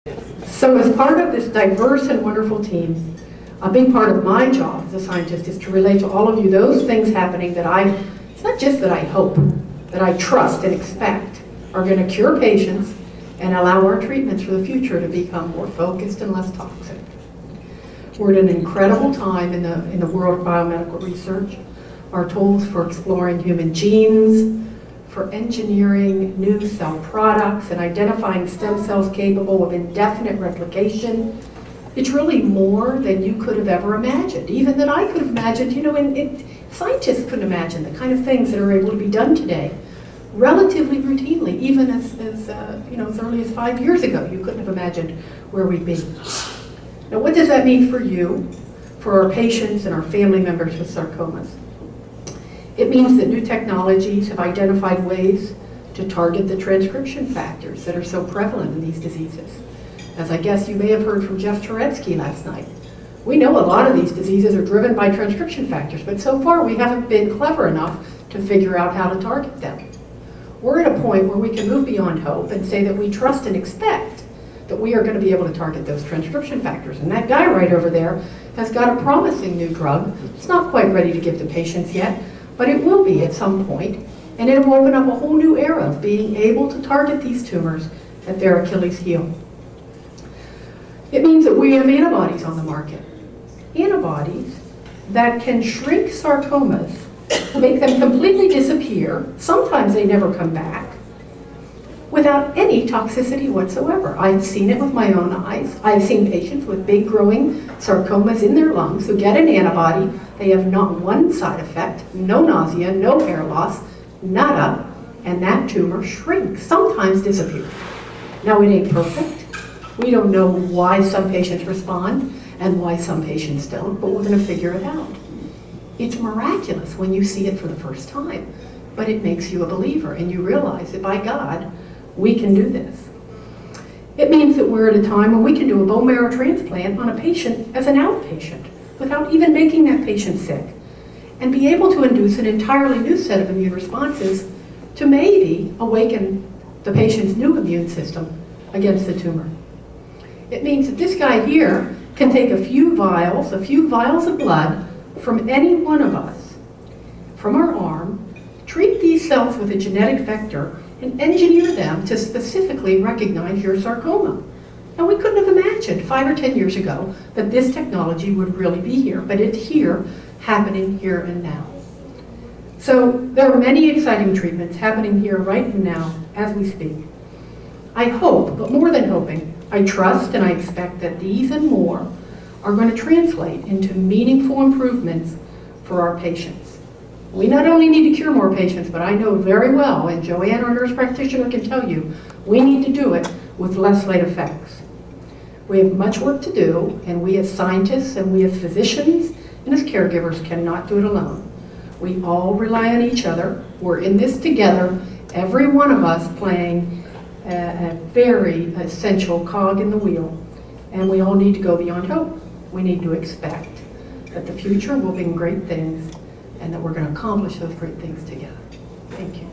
So as part of this diverse and wonderful team, a big part of my job as a scientist is to relate to all of you those things happening that it's not just that I hope, that I trust and expect are going to cure patients and allow our treatments for the future to become more focused and less toxic. We're at an incredible time in the world of biomedical research. Our tools for exploring human genes, for engineering new cell products and identifying stem cells capable of indefinite replication. It's really more than you could have ever imagined, even that I could have imagined, and scientists couldn't imagine the kind of things that are able to be done today, relatively routinely, even as early as 5 years ago. You couldn't have imagined where we'd be. Now, what does that mean for you, for our patients and our family members with sarcomas? It means that new technologies have identified ways to target the transcription factors that are so prevalent in these diseases. As I guess you may have heard from Jeff Turetsky last night, we know a lot of these diseases are driven by transcription factors, but so far we haven't been clever enough to figure out how to target them. We're at a point where we can move beyond hope and say that we trust and expect that we are going to be able to target those transcription factors. And that guy right over there has got a promising new drug. It's not quite ready to give to patients yet, but it will be at some point, and it will open up a whole new era of being able to target these tumors at their Achilles heel. It means that we have antibodies on the market. Antibodies that can shrink sarcomas, make them completely disappear, sometimes they never come back, without any toxicity whatsoever. I've seen it with my own eyes. I've seen patients with big growing sarcomas in their lungs who get an antibody. They have not one side effect, no nausea, no hair loss, nada, and that tumor shrinks, sometimes disappears. Now, it ain't perfect. We don't know why some patients respond and why some patients don't, but we're going to figure it out. It's miraculous when you see it for the first time, but it makes you a believer, and you realize that by God, we can do this. It means that we're at a time when we can do a bone marrow transplant on a patient as an outpatient without even making that patient sick, and be able to induce an entirely new set of immune responses to maybe awaken the patient's new immune system against the tumor. It means that this guy here can take a few vials of blood from any one of us, from our arm, treat these cells with a genetic vector, and engineer them to specifically recognize your sarcoma. And we couldn't have imagined 5 or 10 years ago that this technology would really be here, but it's here, happening here and now. So there are many exciting treatments happening here right now as we speak. I hope, but more than hoping, I trust and I expect that these and more are going to translate into meaningful improvements for our patients. We not only need to cure more patients, but I know very well, and Joanne, our nurse practitioner, can tell you, we need to do it with less late effects. We have much work to do, and we as scientists and we as physicians and as caregivers cannot do it alone. We all rely on each other. We're in this together, every one of us playing a very essential cog in the wheel, and we all need to go beyond hope. We need to expect that the future will bring great things and that we're going to accomplish those great things together. Thank you.